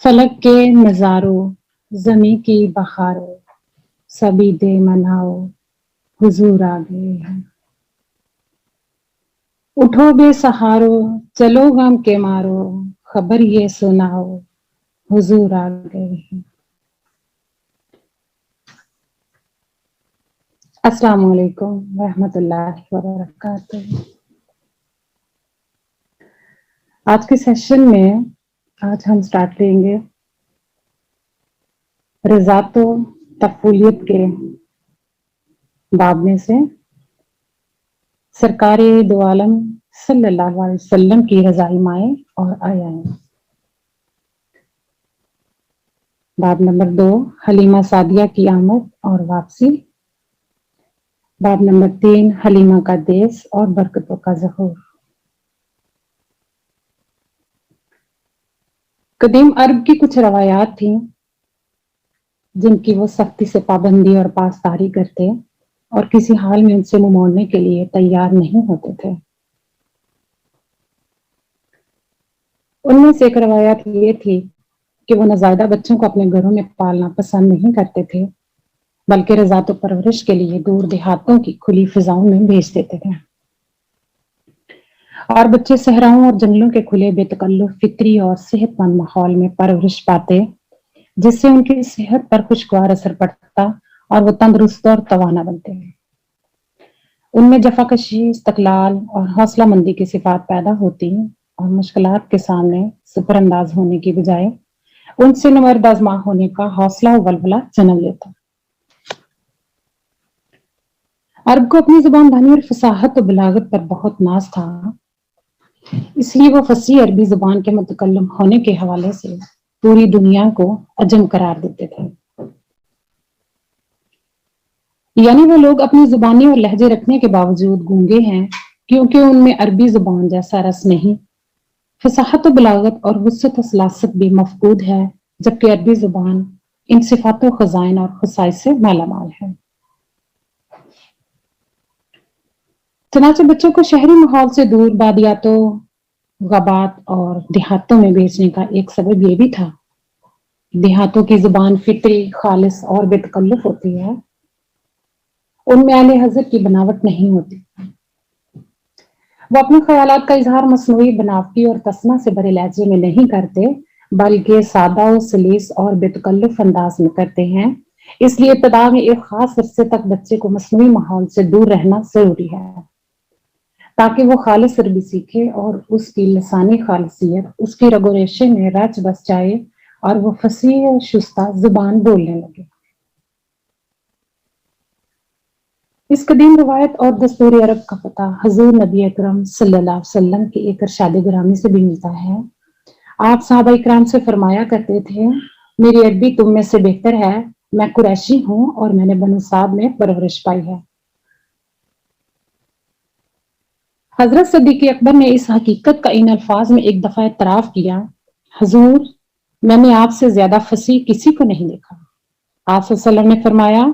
फलक के नजारों, जमी की बहारों, सभी दे मनाओ, हुजूर आ गए हैं। उठो बेसहारो, चलो गम के मारो, खबर ये सुनाओ, हुजूर आ गए हैं। अस्सलाम वालेकुम रहमतुल्लाहि व बरकातुहू। आज के सेशन में आज हम स्टार्ट करेंगे रज़ातो तफूलियत के बाब में से सरकारे दो आलम सल्लल्लाहु अलैहि वसल्लम की रज़ाई माएँ और आयाएं। बाब नंबर 2 हलीमा सादिया की आमद और वापसी। बाब नंबर 3 हलीमा का देश और बरकतों का ज़हूर। कदीम अरब की कुछ रवायात थी जिनकी वो सख्ती से पाबंदी और पासदारी करते और किसी हाल में उनसे मुंह मोड़ने के लिए तैयार नहीं होते थे। उनमें से एक रवायत ये थी कि वो नज़ायदा बच्चों को अपने घरों में पालना पसंद नहीं करते थे, बल्कि रज़ातो परवरिश के लिए दूर देहातों की खुली फिजाओं में भेज देते थे और बच्चे सहराओं और जंगलों के खुले बेतकल्लुफ फित्री और सेहतमंद माहौल में परवरिश पाते, जिससे उनकी सेहत पर खुशगवार असर पड़ता और वो तंदुरुस्त और तवाना बनते हैं। उनमें जफाकशी, इस्तकलाल और हौसला मंदी की सिफात पैदा होती और मुश्किलात के सामने सुपरअंदाज होने की बजाय उनसे नमर्द आज़मा होने का हौसला और वलवला जन्म लेता। अरब को अपनी जुबान दानी और फसाहत और बलागत पर बहुत नाज था, इसलिए वो फसी अरबी जुबान के मुतकल्लम होने के हवाले से पूरी दुनिया को अजम करार देते थे। यानी वो लोग अपनी जुबानी और लहजे रखने के बावजूद गूंगे हैं, क्योंकि उनमें अरबी जुबान जैसा रस नहीं, फसाहत और बलागत और वुसअत सलासत भी मफकूद है, जबकि अरबी जुबान इन सिफातों खजाइन और खसाइस से मालामाल है। चनाचे बच्चों को शहरी माहौल से दूर बादियातों, गबात और देहातों में भेजने का एक सबब ये भी था। देहातों की जुबान फित्री, खालिस और बेतकल्लुफ होती है। उनमें आले हजरत की बनावट नहीं होती। वो अपने ख्यालात का इजहार मसनूई बनावटी और तसना से भरे लहजे में नहीं करते, बल्कि सादा और सलीस और बेतकल्लुफ अंदाज में करते हैं। इसलिए इब्तिदा में एक खास अरसे तक बच्चे को मसनूई माहौल से दूर रहना जरूरी है, ताकि वो खालिस अरबी सीखे और उसकी लसानी खालिसियत उसकी रगो रेशे में रच बस जाए और वो फसीह और शुस्ता जुबान बोलने लगे। इस कदीम रवायत और दस्तूर अरब का पता हजूर नबी अकरम सल्लल्लाहु अलैहि वसल्लम के एक इरशाद ग्रामी से भी मिलता है। आप साहबा इकराम से फरमाया करते थे, मेरी अरबी तुम में से बेहतर है, मैं कुरैशी हूँ और मैंने बनु साद में परवरिश पाई है। हजरत सिद्दीक़ अकबर ने इस हकीकत का इन अल्फाज में एक दफा इतराफ किया, हजूर मैंने आपसे ज्यादा फसीह किसी को नहीं देखा। आप सल्लल्लाहु अलैहि वसल्लम ने फरमाया,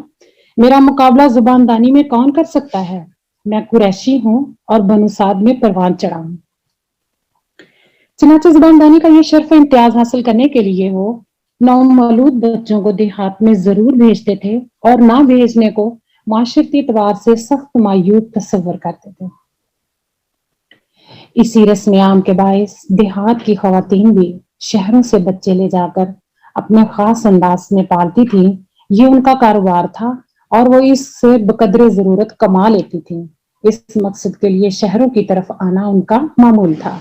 मेरा मुकाबला जुबानदानी में कौन कर सकता है, मैं कुरैशी हूँ और बनु साद में परवान चढ़ा हूँ। चनाचे जुबानदानी का ये शर्फ इम्तियाज हासिल करने के लिए वो नौमौलूद बच्चों को देहात में जरूर भेजते थे और ना भेजने को माशरती एतबार से सख्त मायूब तस्वर करते थे। इसी रस्म आम के बायस देहात की खवातीन भी शहरों से बच्चे ले जाकर अपने खास अंदाज में पालती थी। ये उनका कारोबार था और वो इससे बकदरे जरूरत कमा लेती थी। इस मकसद के लिए शहरों की तरफ आना उनका मामूल था।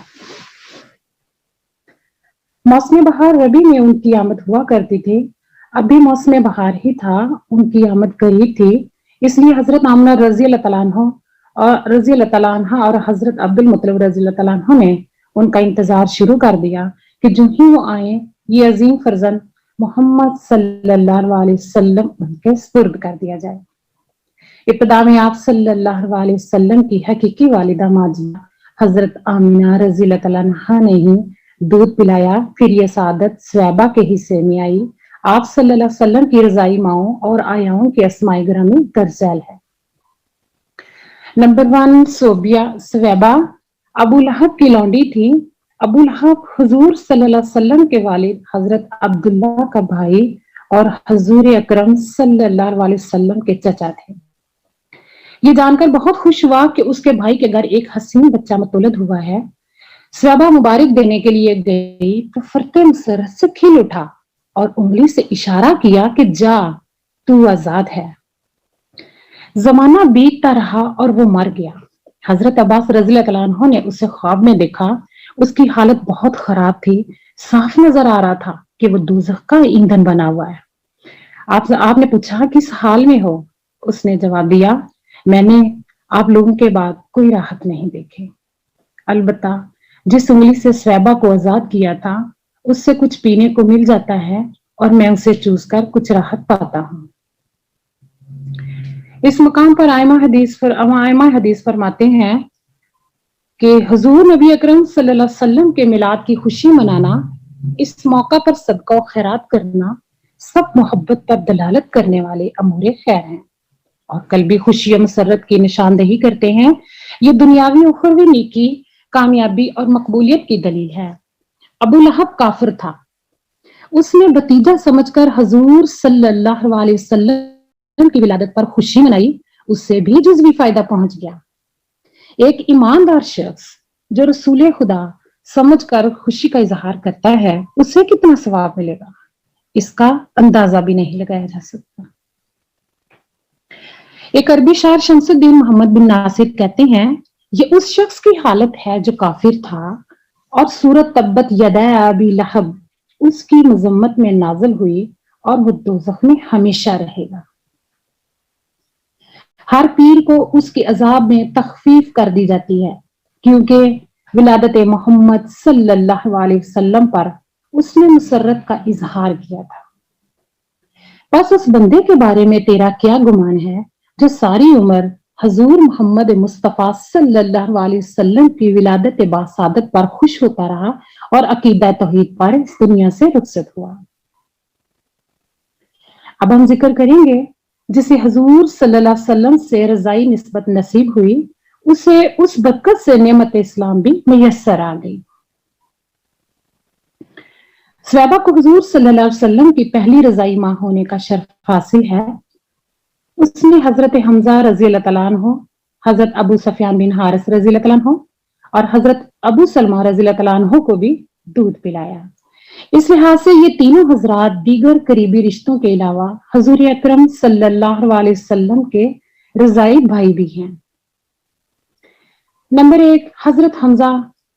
मौसम बहार रबी में उनकी आमद हुआ करती थी। अब भी मौसम बहार ही था, उनकी आमद करीब थी, इसलिए हजरत आमना रजी अल्लाह तआला अन्हा और हजरत अब्दुल मुत्तलिब रजी अल्लाह तआला अन्हु ने उनका इंतजार शुरू कर दिया कि जो ही वो आए ये अजीम फर्जंद मोहम्मद सल्लल्लाहु अलैहि वसल्लम उनके सुपुर्द कर दिया जाए। इब्तिदा में आप सल्लल्लाहु अलैहि वसल्लम की हकीकी वालिदा माजिया हजरत आमिना रजी अल्लाह तआला अन्हा ने ही दूध पिलाया, फिर ये सादत स्वैबा के हिस्से में आई। आप सल्लल्लाहु अलैहि वसल्लम की रजाई माओं और आयाओं के अस्माए गिरामी दर्ज है। नंबर 1 स्वैबा अबू लहब की लौंडी थी। अबू लहब हुजूर सल्लल्लाहु अलैहि वसल्लम के वालिद हजरत अब्दुल्ला का भाई और हजूर अकरम सल्लल्लाहु अलैहि वसल्लम के चचा थे। ये जानकर बहुत खुश हुआ कि उसके भाई के घर एक हसीन बच्चा मतुलद हुआ है। स्वहबा मुबारक देने के लिए गई तो फरते मुसर्रत से खिल उठा और उंगली से इशारा किया कि जा, तू आजाद है। जमाना बीतता रहा और वो मर गया। हजरत अब्बास रज़ियल्लाहु अन्हु ने उसे ख्वाब में देखा। उसकी हालत बहुत खराब थी। साफ नजर आ रहा था कि वो दोज़ख का ईंधन बना हुआ है। आपने पूछा किस हाल में हो? उसने जवाब दिया, मैंने आप लोगों के बाद कोई राहत नहीं देखी। अलबत्ता जिस उंगली से स्वहबा को आजाद किया था उससे कुछ पीने को मिल जाता है और मैं उसे चूस कर कुछ राहत पाता हूँ। इस मुकाम पर आयमा हदीस फरमाते हैं कि हुजूर नबी अकरम सल्लल्लाहु अलैहि वसल्लम के मिलाद की खुशी मनाना, इस मौका पर सदका और खैरात करना सब मोहब्बत पर दलालत करने वाले अमूरे खैर हैं और कल्बी खुशी और मसरत की निशानदेही करते हैं। ये दुनियावी और उखरवी नेकी, कामयाबी और मकबूलियत की दलील है। अबू लहब काफिर था। उसने भतीजा समझकर हुजूर सल्लल्लाहु अलैहि वसल्लम की विलादत पर खुशी मनाई। उससे भी जुज़वी फायदा पहुंच गया। एक ईमानदार शख्स जो रसूल खुदा समझकर खुशी का इजहार करता है, उसे कितना सवाब मिलेगा, इसका अंदाजा भी नहीं लगाया जा सकता। एक अरबी शायर शमसुद्दीन मोहम्मद बिन नासिर कहते हैं, ये उस शख्स की हालत है जो काफिर था और सूरत तब्बत यदा अबी लहब उसकी मजम्मत में नाजिल हुई और वो दोज़ख में हमेशा रहेगा। हर पीर को उसके अजाब में तखफीफ कर दी जाती है क्योंकि विलादत मोहम्मद सल्लल्लाहु अलैहि वसल्लम पर उसने मुसर्रत का इजहार किया था। बस उस बंदे के बारे में तेरा क्या गुमान है जो सारी उम्र हजूर मोहम्मद मुस्तफ़ा सल्लल्लाहु अलैहि वसल्लम की विलादत बासादत पर खुश होता रहा और अकीदा तौहीद पर इस दुनिया से रुखसत हुआ। अब हम जिक्र करेंगे जिसे हजूर सल्लल्लाहु अलैहि वसल्लम से रजाई निस्बत नसीब हुई, उसे उस बरकत से नेमत इस्लाम भी मुयस्सर आ गई। स्वहबा को हुजूर सल्लल्लाहु अलैहि वसल्लम की पहली रजाई मां होने का शर्फ हासिल है। उसने हजरत हमजा रज़ियल्लाहु तआला अन्हु, हजरत अबू सफियान बिन हारिस रज़ियल्लाहु तआला अन्हु और हजरत अबू सलमा रज़ियल्लाहु तआला अन्हु को भी दूध पिलाया। इस लिहाज से ये तीनों हजरात दीगर करीबी रिश्तों के अलावा हजूर अकरम सल्लल्लाहु अलैहि वसल्लम के रजाई भाई भी हैं। नंबर 1, हजरत हमजा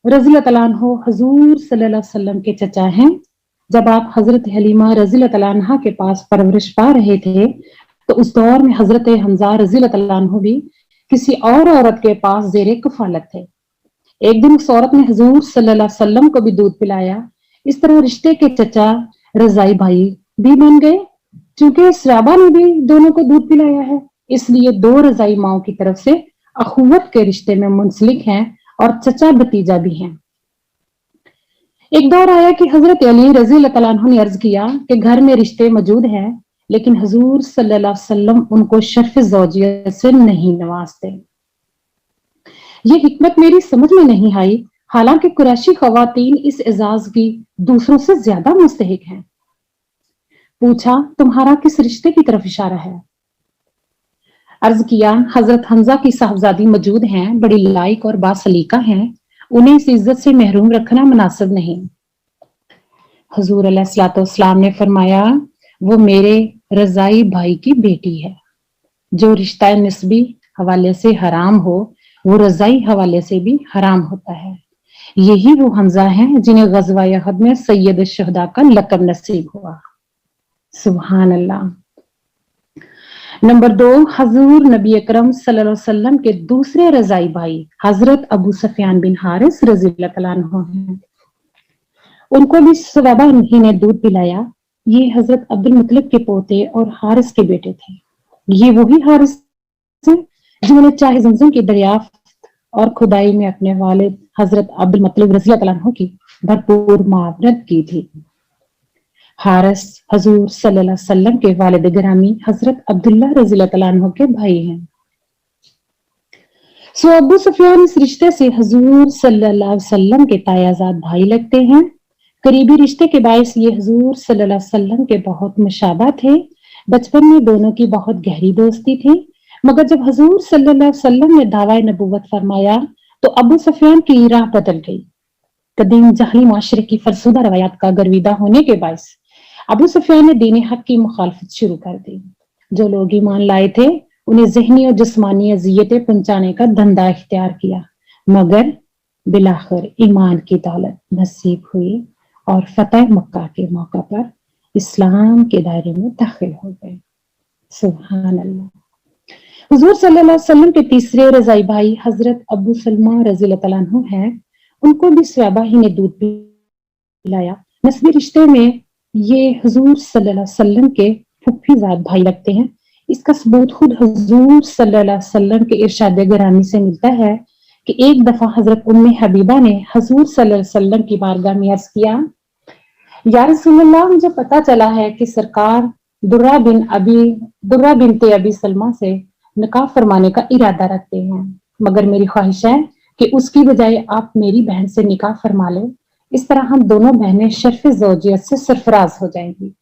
रज़ियल्लाहु तआला अन्हु हजूर सल्लल्लाहु अलैहि वसल्लम के चचा हैं। जब आप हजरत हलीमा रज़ियल्लाहु तआला अन्हा के पास परवरिश पा रहे थे तो उस दौर में हजरत हमजा रज़ियल्लाहु तआला अन्हु भी किसी और औरत के पास ज़ेरे कफालत थे। एक दिन उस औरत ने हजूर सल्लल्लाहु अलैहि वसल्लम को भी दूध पिलाया। इस तरह रिश्ते के चचा रजाई भाई भी बन गए। चूंकि स्वहबा ने भी दोनों को दूध पिलाया है, इसलिए दो रजाई माओ की तरफ से अखुवत के रिश्ते में मुंसलिक हैं और चचा भतीजा भी हैं। एक दौर आया कि हजरत अली रज़ियल्लाहु तआला अन्हु ने अर्ज किया कि घर में रिश्ते मौजूद हैं, लेकिन हजूर सल्लल्लाहु अलैहि वसल्लम उनको शर्फ ज़ौजियत से नहीं नवाजते। ये हिकमत मेरी समझ में नहीं आई, हालांकि कुरैशी खवातीन इस एजाज की दूसरों से ज्यादा मुस्तहिक हैं। पूछा, तुम्हारा किस रिश्ते की तरफ इशारा है? अर्ज किया, हजरत हमजा की साहबजादी मौजूद हैं, बड़ी लाइक और बासलीका हैं, उन्हें इस इज्जत से महरूम रखना मुनासिब नहीं। हुजूर अलैहिस्सलातु वस्सलाम ने फरमाया, वो मेरे रजाई भाई की बेटी है। जो रिश्ता निस्बी हवाले से हराम हो वो रजाई हवाले से भी हराम होता है। यही वो हमजा हैं जिन्हें गज़वा अहद में सैयद शुहदा का लक़ब नसीब हुआ। सुभान अल्लाह। नंबर 2, हजूर नबी अकरम सल्लल्लाहु अलैहि वसल्लम के दूसरे रजाई भाई हजरत अबू सफियान बिन हारिस रज़ियल्लाहु तआला अन्हु हैं। उनको भी स्वहबा ही ने दूध पिलाया। ये हजरत अब्दुल मुत्तलिब के पोते और हारिस के बेटे थे। ये वही हारिस जिन्होंने चाहे ज़मज़म की दरियाफ्त और खुदाई में अपने वालिद हजरत अब्दुल मुत्तलिब रज़ियल्लाहु तआला अन्हु की भरपूर मुआवनत की थी। हारिस हजूर सल्लल्लाहु अलैहि वसल्लम के वालिद गिरामी हजरत अब्दुल्लाह रज़ियल्लाहु तआला अन्हु के भाई हैं। सो अबू सुफियान इस रिश्ते से हजूर सल्लल्लाहु अलैहि वसल्लम के तायाजाद भाई लगते हैं। करीबी रिश्ते के बायस ये हजूर सल्लल्लाहु अलैहि वसल्लम के बहुत मुशाबा थे। बचपन में दोनों की बहुत गहरी दोस्ती थी, मगर जब हजूर सल्लल्लाहु अलैहि वसल्लम ने दावा नबूवत फरमाया तो अबू सुफियान की राह बदल गई। कदीम जहली माशरे की फरसुदा रवायात का गर्विदा होने के बायस अबू सुफियान ने दीन हक की मुखालफत शुरू कर दी। जो लोग ईमान लाए थे उन्हें ज़हनी और जिस्मानी अजियतें पहुंचाने का धंधा इख्तियार किया, मगर बिलाखिर ईमान की दौलत नसीब हुई और फतेह मक्का के मौका पर इस्लाम के दायरे में दाखिल हो गए। सुभान अल्लाह। हुजूर सल्लल्लाहु अलैहि वसल्लम के तीसरे रज़ाई भाई हजरत अबू सलमा रज़ियल्लाहु तआला अन्हु हैं। उनको भी स्वैबा ही ने दूध पिलाया। नस्बी रिश्ते में ये हुजूर सल्लल्लाहु अलैहि वसल्लम के फूफीजाद भाई लगते हैं। इसका सबूत खुद हुजूर सल्लल्लाहु अलैहि वसल्लम के इरशाद गिरामी से मिलता है कि एक दफा हजरत उम्मे हबीबा ने हुजूर सल्लल्लाहु अलैहि वसल्लम की बारगाह में अर्ज किया, या रसूलल्लाह, मुझे पता चला है कि सरकार दुर्रा बिनते अबी सलमा से निकाह फरमाने का इरादा रखते हैं, मगर मेरी ख्वाहिश है कि उसकी बजाय आप मेरी बहन से निकाह फरमा लें। इस तरह हम दोनों बहनें शर्फ ज़ौजियत से सरफराज हो जाएंगी।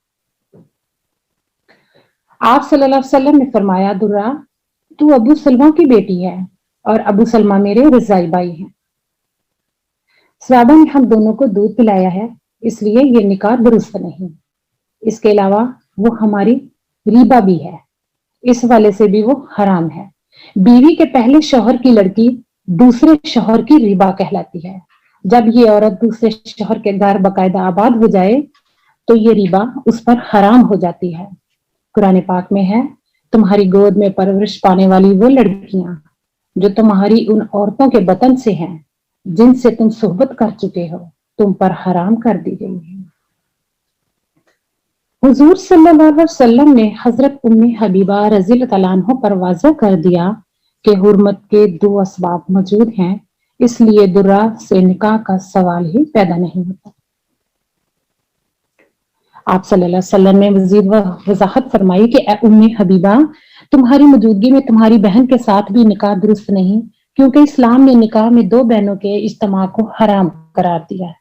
आप सल्लल्लाहु अलैहि वसल्लम ने फरमाया, दुर्रा, तू अबू सलमा की बेटी है और अबू सलमा मेरे रज़ाई भाई हैं। सहाबा ने हम दोनों को दूध पिलाया है, इसलिए ये निकाह दुरुस्त नहीं। इसके अलावा वो हमारी रीबा भी है, इस वाले से भी वो हराम है। बीवी के पहले शौहर की लड़की दूसरे शौहर की रीबा कहलाती है। जब ये औरत दूसरे शौहर के घर बाकायदा आबाद हो जाए तो ये रीबा उस पर हराम हो जाती है। कुरान पाक में है, तुम्हारी गोद में परवरिश पाने वाली वो लड़कियां जो तुम्हारी उन औरतों के बतन से हैं जिनसे तुम सोहबत कर चुके हो, तुम पर हराम कर दी गई है। हुजूर सल्लल्लाहु अलैहि वसल्लम ने हजरत उम्मे हबीबा रज़ियल्लाहु तआला अन्हा पर वाज़ा कर दिया कि हुर्मत के दो असबाब मौजूद हैं, इसलिए दुर्रा से निकाह का सवाल ही पैदा नहीं होता। आप सल्लल्लाहु अलैहि वसल्लम ने मजीद वजाहत फरमाई कि ए उम्मे हबीबा, तुम्हारी मौजूदगी में तुम्हारी बहन के साथ भी निकाह दुरुस्त नहीं, क्योंकि इस्लाम ने निकाह में दो बहनों के इज्तिमा को हराम करार दिया है।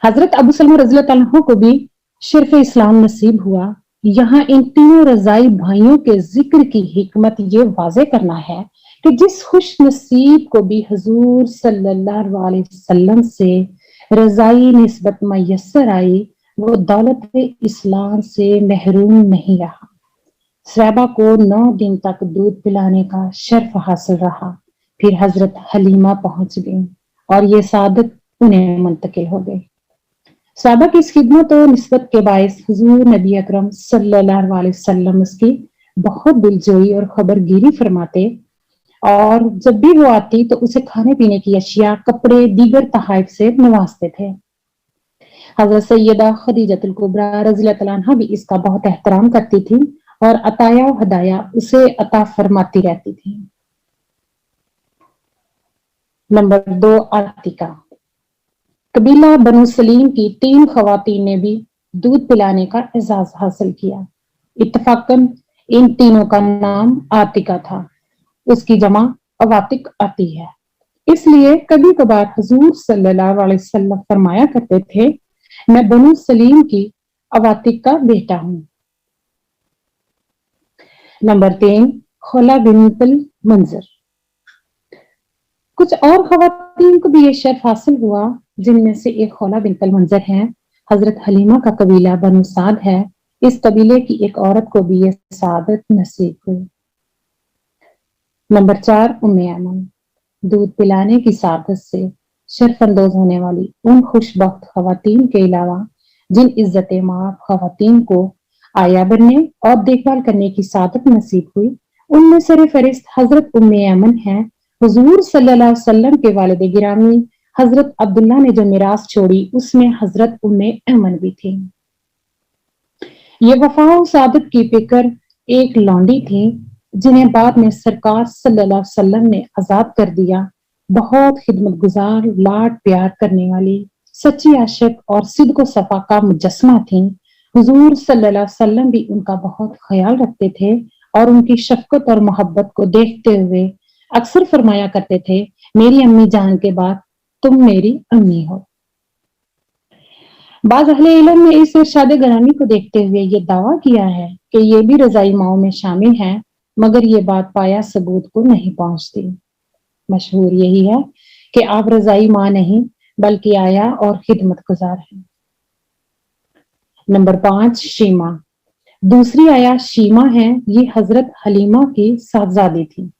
हजरत अबू सलमा रज़ियल्लाहु तआला अन्हु को भी शिरफ इस्लाम नसीब हुआ। यहाँ इन तीनों रज़ाई भाइयों के जिक्र की हिकमत ये वाज़े करना है कि जिस खुश नसीब को भी हुजूर सल्लल्लाहु अलैहि वसल्लम से रज़ाई निस्बत मयस्सर आई, वो दौलत इस्लाम से महरूम नहीं रहा। सहाबा को 9 दिन तक दूध पिलाने का शर्फ हासिल रहा। फिर हजरत हलीमा पहुंच गई और ये सादत उन्हें मुंतकिल हो गई। सहाबा की इस खिदमत और निस्बत के बायस हुजूर नबी अकरम सल्लल्लाहु अलैहि वसल्लम उसकी बहुत दिलजोई और खबरगिरी फरमाते, और जब भी वो आती तो उसे खाने पीने की अशिया, कपड़े, दीगर तहाइफ से नवाजते थे। हजरत सैयदा खदीजतुल कुबरा रज़ियल्लाहु तआला अन्हा भी इसका बहुत एहतराम करती थी और अताया हदाया उसे अता फरमाती रहती थी। नंबर 2, आतिका। कबीला बनु सलीम की 3 खवातीन ने भी दूध पिलाने का एजाज हासिल किया। इत्तफाकन इन तीनों का नाम आतिका था। उसकी जमा अवातिक आती है। इसलिए कभी कभार हुजूर सल्लल्लाहु अलैहि वसल्लम फरमाया करते थे, मैं बनु सलीम की अवातिक का बेटा हूं। नंबर 3, खौला बिन्तुल मुंज़िर। कुछ और खवातीन को भी ये शर्फ हासिल हुआ, जिनमें से एक खौला बिन्तुल मुंज़िर है। हजरत हलीमा का कबीला बनु साद है। इस कबीले की एक औरत को भी ये सादत नसीब हुई। नंबर 4, उम्मे ऐमन। दूध पिलाने की सादत से शर्फ अंदोज होने वाली उन खुशबख्त खवातीन के अलावा जिन इज्जत माफ खवातीन को आया बनने और देखभाल करने की सादत नसीब हुई, उनमें सर फहरिस्त हजरत उम्मे ऐमन है। हुजूर सल्लल्लाहु अलैहि वसल्लम के वालिद गिरामी हजरत अब्दुल्ला ने जो मिरास छोड़ी उसमें हजरत उम्मे ऐमन भी थी। ये वफा और सादत की फिक्र एक लौंडी थी जिन्हें बाद में सरकार सल्लल्लाहु अलैहि वसल्लम ने आजाद कर दिया। बहुत खिदमत गुजार, लाड प्यार करने वाली, सच्ची आशिक और सिद्क व सफा का मुजस्मा थी। हुजूर सल्लल्लाहु अलैहि वसल्लम भी उनका बहुत ख्याल रखते थे और उनकी शफकत और मोहब्बत को देखते हुए अक्सर फरमाया करते थे, मेरी अम्मी जान के बाद तुम मेरी अम्मी हो। बाज़ अहले इल्म ने इस इरशाद घरानी को देखते हुए ये दावा किया है कि ये भी रज़ाई माओं में शामिल है, मगर ये बात पाया सबूत को नहीं पहुंचती। मशहूर यही है कि आप रज़ाई माँ नहीं बल्कि आया और खिदमत गुजार है। नंबर 5, शीमा। दूसरी आया शीमा है, ये हजरत हलीमा की साहबजादी थी।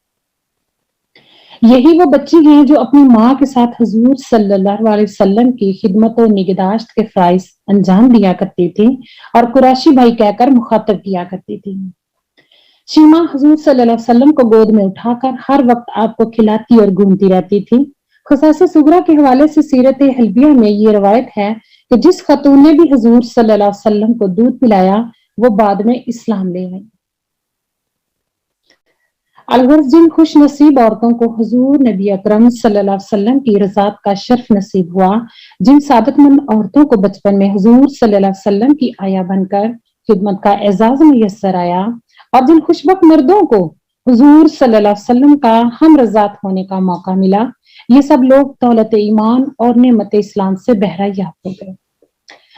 यही वो बच्ची हैं जो अपनी माँ के साथ हुजूर सल्लल्लाहु अलैहि वसल्लम की खिदमत और निगहदाश्त के फराइज अंजाम दिया करती थी और कुरैशी भाई कहकर मुखातब किया करती थी। शीमा हुजूर सल्लल्लाहु अलैहि वसल्लम को गोद में उठाकर हर वक्त आपको खिलाती और घूमती रहती थी। खुसासे सुगरा के हवाले से सीरत हल्बिया में ये रवायत है कि जिस खतून ने भी हुजूर सल्लल्लाहु अलैहि वसल्लम को दूध पिलाया वो बाद में इस्लाम ले गई। अलगर्ज जिन खुश नसीब औरतों को हुजूर नबी अकरम सल्लल्लाहु अलैहि वसल्लम की रज़ात का शर्फ नसीब हुआ, जिन सादतमंद औरतों को बचपन में हुजूर सल्लल्लाहु अलैहि वसल्लम की आया बनकर खिदमत का एजाज मुयस्सर आया, और जिन खुशबख्त मर्दों को हुजूर सल्लल्लाहु अलैहि वसल्लम का हम रज़ात होने का मौका मिला, ये सब लोग दौलत ईमान और नेमत इस्लाम से बहरा याब हो गए।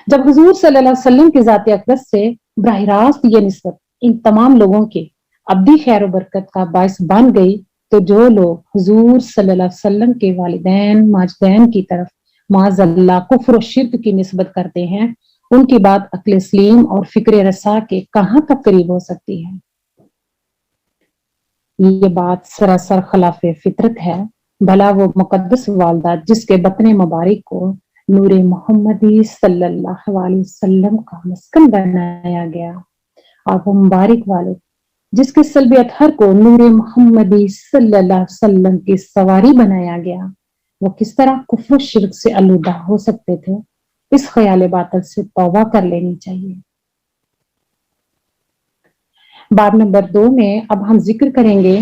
जब हुजूर सल्लल्लाहु अलैहि वसल्लम की ज़ात अक़दस से बराह रास्त ये निस्बत इन तमाम लोगों के अब्दी खैर व बरकत का बायस बन गई, तो जो लोग हुजूर सल्लल्लाहु अलैहि वसल्लम के वालिदैन माजदैन की तरफ माज़अल्लाह कुफ्र और शिर्क की निस्बत करते हैं, उनकी बात अक्ल सलीम और फिक्र रसा के कहां तक करीब हो सकती है। ये बात सरासर खिलाफ फितरत है। भला वो मुकद्दस वालदा जिसके बतने मुबारक को नूरे मोहम्मदी सल्लल्लाहु अलैहि वसल्लम का मस्कन बनाया गया, और वो मुबारक वालिद जिसके सल्बे अतहर को नूरे मोहम्मदी सल्लल्लाहु अलैहि वसल्लम की सवारी बनाया गया, वो किस तरह कुफ्र शिर्क से आलूदा हो सकते थे। इस ख्याल बातिल से तौबा कर लेनी चाहिए। बाब नंबर 2 में अब हम जिक्र करेंगे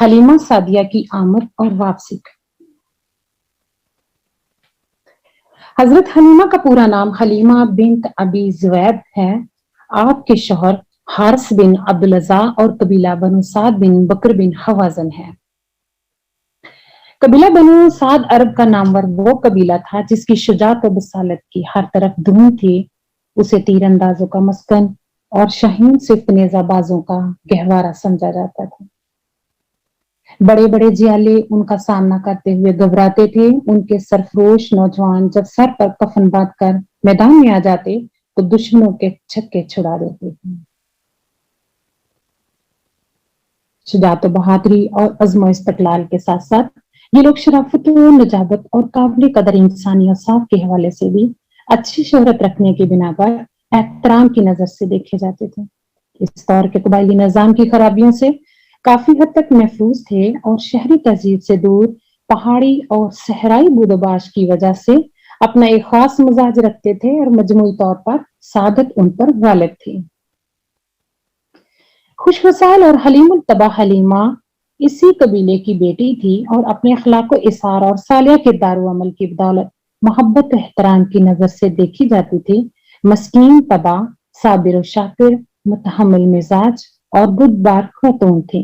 हलीमा सादिया की आमद और वापसी। हजरत हलीमा का पूरा नाम हलीमा बिन्त अबी जुवैब है। आपके शौहर हारिस बिन अब्दुल अज़्ज़ा और कबीला बनु साद बिन बकर बिन हवाजन है। कबीला बनु साद अरब का नामवर वो कबीला था जिसकी शुजात और बसालत की हर तरफ धूम थी। उसे तीरंदाजों का मस्कन और शाहीन सिफ्त नेजाबाजों का गहवारा समझा जाता था। बड़े बड़े जियाले उनका सामना करते हुए घबराते थे। उनके सरफरोश नौजवान जब सर पर कफन बांध कर मैदान में आ जाते तो दुश्मनों के छक्के छुड़ा देते थे। शुजात बहादुरी और अज़्म इस्तक़लाल के साथ साथ ये लोग शराफत नजाबत और काबिल कदर इंसानी औसाफ के हवाले से भी अच्छी शोहरत रखने की बिना पर एहतराम की नजर से देखे जाते थे। इस दौर के कबायली निजाम की खराबियों से काफी हद तक महफूज थे और शहरी तहजीब से दूर पहाड़ी और सहराई बूदोबाश की वजह से अपना एक खास मिजाज रखते थे और मजमूई तौर पर सादत उन पर गालिब थी। खुशफसाल और हलीमुल तबा हलीमा इसी कबीले की बेटी थी और अपने अखलाक इसार और सालिया किरदार अमल की बदौलत मोहब्बत एहतराम की नजर से देखी जाती थी। मस्कीन तबा, साबिर और शाकिर, मुतहम्मिल मिजाज और बुद्दबार खतून थी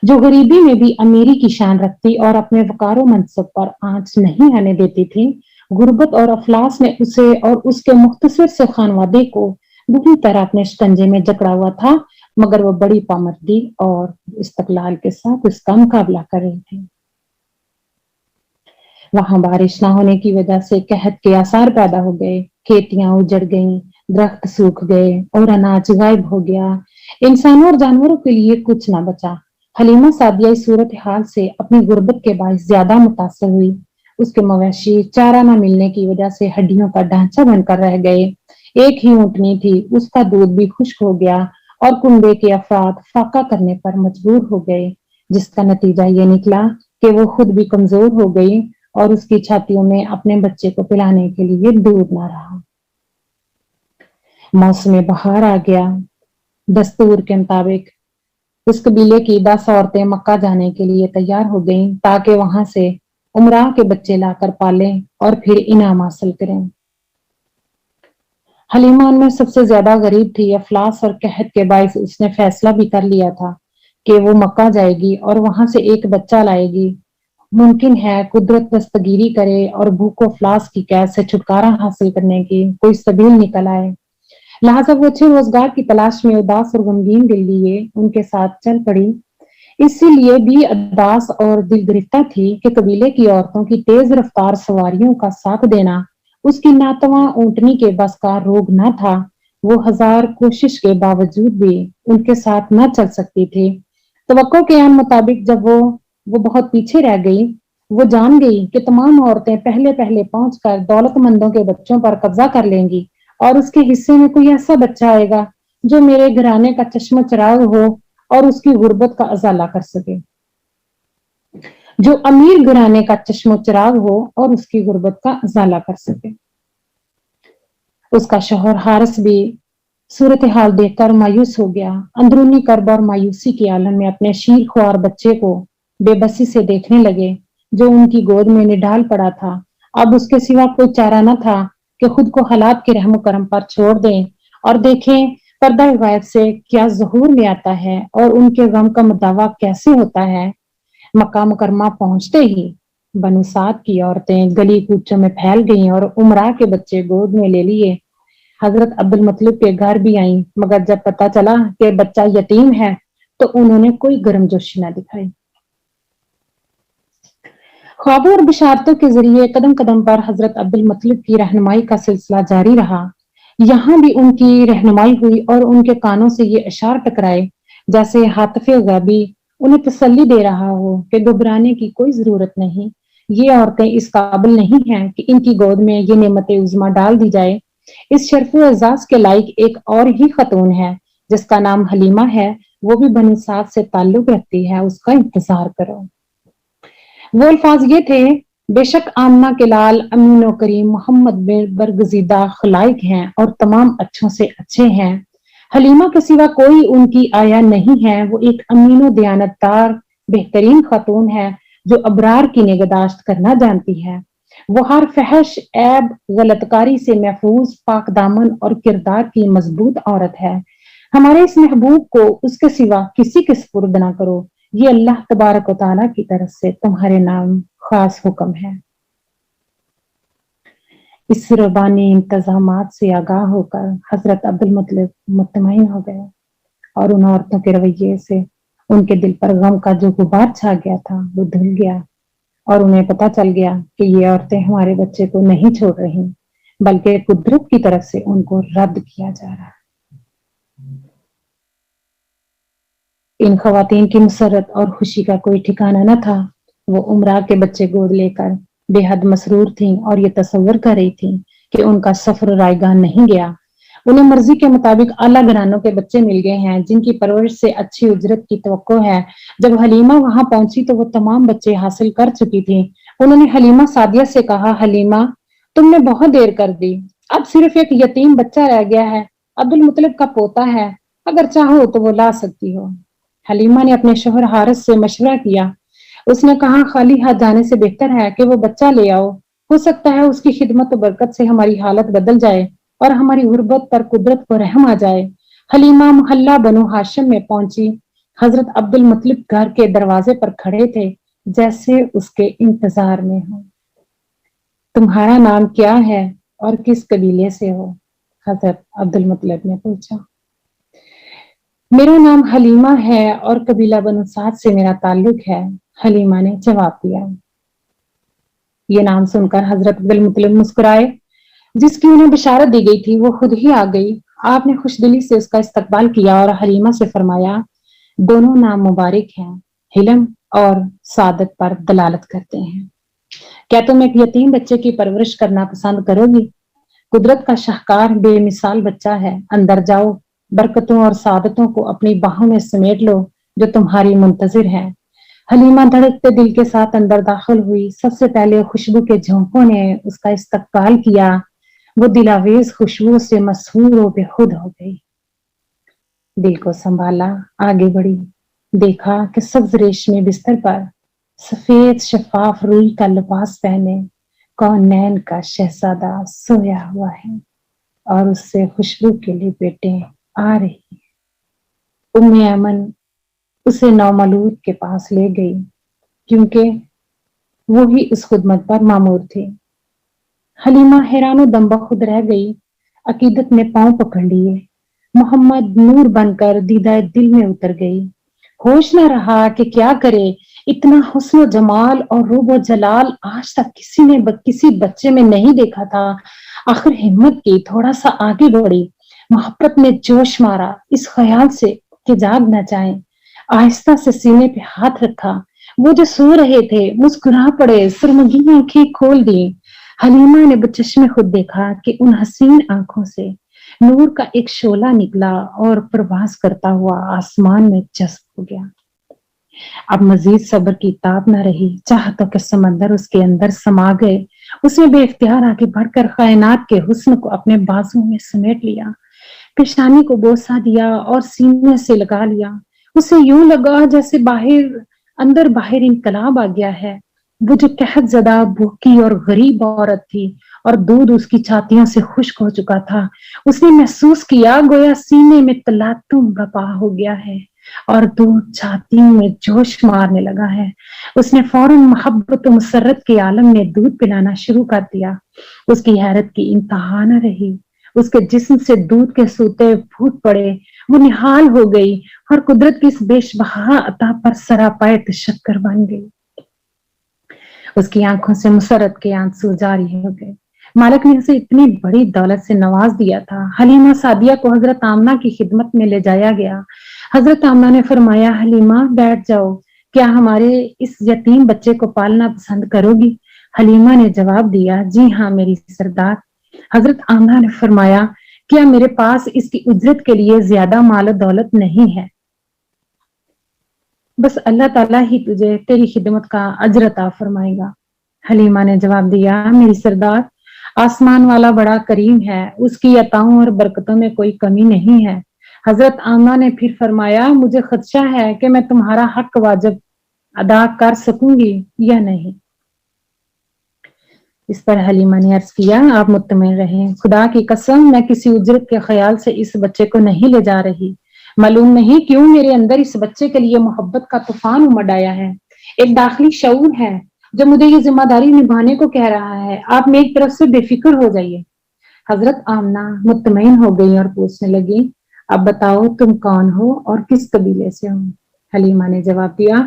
जो गरीबी में भी अमीरी की शान रखती और अपने वकारो मनसब पर आंच नहीं आने देती थी। गुर्बत और अफलास ने उसे और उसके मुख्तसर से खानवादे को बुरी तरह अपने शिकंजे में जकड़ा हुआ था, मगर वो बड़ी पामर्दी और इस्तकलाल के साथ इसका मुकाबला कर रही थी। वहां बारिश ना होने की वजह से कहत के आसार पैदा हो गए, खेतियां उजड़ गईं, दरख्त सूख गए और अनाज गायब हो गया। इंसानों और जानवरों के लिए कुछ ना बचा। हलीमा सादिया इस सूरत हाल से अपनी गुर्बत के बायस ज्यादा मुतासर हुई। उसके मवेशी चारा न मिलने की वजह से हड्डियों का ढांचा बनकर रह गए। एक ही ऊँटनी थी, उसका दूध भी खुश्क हो गया और कुंबे के अफराद फाका करने पर मजबूर हो गए, जिसका नतीजा ये निकला कि वो खुद भी कमजोर हो गई और उसकी छातियों में अपने बच्चे को पिलाने के लिए दूध ना रहा। मौसम बहार आ गया। दस्तूर के मुताबिक उस कबीले की 10 औरतें मक्का जाने के लिए तैयार हो गईं ताकि वहां से उमरा के बच्चे लाकर पालें और फिर इनाम हासिल करें। हलीमा उनमें सबसे ज्यादा गरीब थी। अफलास और कहत के बायस उसने फैसला भी कर लिया था कि वो मक्का जाएगी और वहां से एक बच्चा लाएगी। मुमकिन है कुदरत दस्तगीरी करे और भूख अफलास की कैद से छुटकारा हासिल करने की कोई सबील निकल आए। लिहाजा वो अच्छे रोजगार की तलाश में उदास और गमगीन दिल लिए उनके साथ चल पड़ी। इसीलिए भी उदास और दिल गिरफ्तार थी कि कबीले की औरतों की तेज रफ्तार सवारियों का साथ देना उसकी नातवा ऊंटनी के बस का रोग न था। वो हजार कोशिश के बावजूद भी उनके साथ न चल सकती थी। तवक्को के आन मुताबिक जब वो बहुत पीछे रह गई। वो जान गई कि तमाम औरतें पहले पहले पहुंचकर दौलतमंदों के बच्चों पर कब्जा कर लेंगी और उसके हिस्से में कोई ऐसा बच्चा आएगा जो मेरे घराने का चश्मा चिराग हो और उसकी गुर्बत का अजाला कर सके, जो अमीर घराने का चश्मो चिराग हो और उसकी गुर्बत का अजाला कर सके। उसका शौहर हारिस भी सूरत हाल देखकर मायूस हो गया। अंदरूनी कर्ब और मायूसी के आलम में अपने शीर ख्वार बच्चे को बेबसी से देखने लगे जो उनकी गोद में निढाल पड़ा था। अब उसके सिवा कोई चारा न था कि खुद को हालात के रहम करम पर छोड़ दें और देखें पर्दा गायब से क्या ज़हूर में आता है और उनके गम का मुदावा कैसे होता है। मक्का मुकरमा पहुंचते ही बनु साद की औरतें गली कूचों में फैल गईं और उमरा के बच्चे गोद में ले लिए। हजरत अब्दुल मुत्तलिब के घर भी आईं, मगर जब पता चला कि बच्चा यतीम है तो उन्होंने कोई गर्मजोशी न दिखाई। ख्वाबों और बिशारतों के जरिए कदम कदम पर हजरत अब्दुल मुत्तलिब की रहनुमाई का सिलसिला जारी रहा। यहाँ भी उनकी रहनुमाई हुई और उनके कानों से ये इशार टकराए जैसे हातफे गैबी उन्हें तसल्ली दे रहा हो कि घबराने की कोई जरूरत नहीं। ये औरतें इस काबिल नहीं हैं कि इनकी गोद में ये नेमत उज़्मा डाल दी जाए। इस शर्फ एजाज के लायक एक और ही खतून है जिसका नाम हलीमा है। वो भी बनी साद से ताल्लुक रखती है, उसका इंतजार करो। वो अल्फाज ये थे, बेशक आमना के लाल अमीनो करीम मोहम्मद बरगजीदा खलाइक हैं और तमाम अच्छों से अच्छे हैं। हलीमा के सिवा कोई उनकी आया नहीं है। वो एक अमीनो दयानतदार बेहतरीन खातून है जो अबरार की निगहदाश्त करना जानती है। वो हर फहश ऐब गलतकारी से महफूज पाक दामन और किरदार की मजबूत औरत है। हमारे इस महबूब को उसके सिवा किसी के सुपुर्द ना करो। ये अल्लाह तबारक व तआला की तरफ से तुम्हारे नाम खास हुक्म है। इस रबानी इंतजामात से आगाह होकर हजरत अब्दुल मुत्तलिब मुतमईन हो गए और उन औरतों के रवैये से उनके दिल पर गम का जो गुबार छा गया था वो धुल गया और उन्हें पता चल गया कि ये औरतें हमारे बच्चे को नहीं छोड़ रही बल्कि कुदरत की तरफ से उनको रद्द किया जा रहा है। इन खवातीन की मुसरत और खुशी का कोई ठिकाना न था। वो उमरा के बच्चे गोद लेकर बेहद मसरूर थीं और ये तसव्वुर कर रही थीं कि उनका सफर रायगान नहीं गया। उन्हें मर्जी के मुताबिक आला घरानों के बच्चे मिल गए हैं जिनकी परवरिश से अच्छी उजरत की तवक्को है। जब हलीमा वहां पहुंची तो वो तमाम बच्चे हासिल कर चुकी थी। उन्होंने हलीमा सादिया से कहा, हलीमा तुमने बहुत देर कर दी, अब सिर्फ एक यतीम बच्चा रह गया है, अब्दुल मुत्तलिब का पोता है, अगर चाहो तो वो ला सकती हो। हलीमा ने अपने शोहर हारिस से मशवरा किया। उसने कहा, खाली हाथ जाने से बेहतर है कि वो बच्चा ले आओ। हो सकता है उसकी खिदमत और बरकत से हमारी हालत बदल जाए और हमारी गुर्बत पर कुदरत को रहम आ जाए। हलीमा मोहल्ला बनु हाशिम में पहुंची। हजरत अब्दुल मुत्तलिब घर के दरवाजे पर खड़े थे जैसे उसके इंतजार में हो। तुम्हारा नाम क्या है और किस कबीले से हो? हजरत अब्दुल मुत्तलिब ने पूछा। मेरा नाम हलीमा है और कबीला बनु साद से मेरा ताल्लुक है, हलीमा ने जवाब दिया। ये नाम सुनकर हजरत अब्दुल मुत्तलिब मुस्कुराए। जिसकी उन्हें बिशारत दी गई थी वो खुद ही आ गई। आपने खुशदिली से उसका इस्तकबाल किया और हलीमा से फरमाया, दोनों नाम मुबारक हैं, हिलम और सादत पर दलालत करते हैं। क्या तुम एक यतीम बच्चे की परवरिश करना पसंद करोगी? कुदरत का शाहकार बेमिसाल बच्चा है। अंदर जाओ, बरकतों और सादतों को अपनी बाहों में समेट लो जो तुम्हारी मुंतजिर है। हलीमा धड़कते दिल के साथ अंदर दाखिल हुई। सबसे पहले खुशबू के झोंकों ने उसका इस्तकबाल किया। वो दिलावेज खुशबू से मसहूर व बेखुद हो गई। दिल को संभाला, आगे बढ़ी। देखा कि सब्ज रेशमी बिस्तर पर सफेद शफाफ रुई का लिबास पहने कौनैन का शहजादा सोया हुआ है और उससे खुशबू के लिए बेटे आ रही। उम्मे अमन उसे नौमलूद के पास ले गई क्योंकि वो ही उस खुदमत पर मामूर थी। हलीमा हैरानो दम बखुद रह गई, अकीदत में पांव पकड़ लिए, मोहम्मद नूर बनकर दीदा दिल में उतर गई। होश न रहा कि क्या करे, इतना हुस्न जमाल और रूब जलाल आज तक किसी बच्चे में नहीं देखा था। आखिर हिम्मत की, थोड़ा सा आगे बढ़ी, मोहब्बत ने जोश मारा इस ख्याल से कि जाग न जाए। आहिस्ता से सीने पे हाथ रखा, वो जो सो रहे थे मुस्कुरा पड़े, सुरमगी आंखें खोल दी। हलीमा ने बचश्मे खुद देखा कि उन हसीन आंखों से नूर का एक शोला निकला और प्रवास करता हुआ आसमान में जज्ब हो गया। अब मजीद सब्र की ताब न रही, चाहतों के समंदर उसके अंदर समा गए। उसने बेख्तियार आगे बढ़कर कायनात के हुस्न को अपने बाजू में समेट लिया, पेशानी को बोसा दिया और सीने से लगा लिया। उसे यूं लगा जैसे अंदर बाहर इनकलाब आ गया है। वो जो कहत जदा, भूखी और गरीब औरत थी और दूध उसकी छातियों से खुश्क हो चुका था, उसने महसूस किया गोया सीने में तलातुम बपा हो गया है और दूध छातियों में जोश मारने लगा है। उसने फौरन मोहब्बत और मुसर्रत के आलम में दूध पिलाना शुरू कर दिया। उसकी हैरत की इंतहा न रही, उसके जिस्म से दूध के सूते फूट पड़े। वो निहाल हो गई और कुदरत की इस बेशबहा अता पर सरापाए तशक्कर बन गई। उसकी आंखों से मुसरत के आंसू जारी हो गए। मालिक ने उसे इतनी बड़ी दौलत से नवाज दिया था। हलीमा सादिया को हजरत आमना की खिदमत में ले जाया गया। हजरत आमना ने फरमाया, हलीमा बैठ जाओ, क्या हमारे इस यतीम बच्चे को पालना पसंद करोगी? हलीमा ने जवाब दिया, जी हाँ मेरी सरदार। हजरत आमना ने फरमाया, क्या मेरे पास इसकी उजरत के लिए ज्यादा माल दौलत नहीं है? बस अल्लाह ताला ही तुझे तेरी खिदमत का अजर अता फरमाएगा। हलीमा ने जवाब दिया, मेरी सरदार, आसमान वाला बड़ा करीम है, उसकी अताओं और बरकतों में कोई कमी नहीं है। हजरत आमना ने फिर फरमाया, मुझे खदशा है कि मैं तुम्हारा हक वाजिब अदा कर सकूंगी या नहीं। इस पर हलीमा ने अर्ज किया, आप मुत्तमिन रहें, खुदा की कसम मैं किसी उजरत के ख्याल से इस बच्चे को नहीं ले जा रही। मालूम नहीं क्यों मेरे अंदर इस बच्चे के लिए मोहब्बत का तूफान उमड़ आया है। एक दाखिली शऊर है जो मुझे ये जिम्मेदारी निभाने को कह रहा है। आप मेरी तरफ से बेफिक्र हो जाइए। हजरत आमना मुत्तमईन हो गई और पूछने लगी, अब बताओ तुम कौन हो और किस कबीले से हो? हलीमा ने जवाब दिया,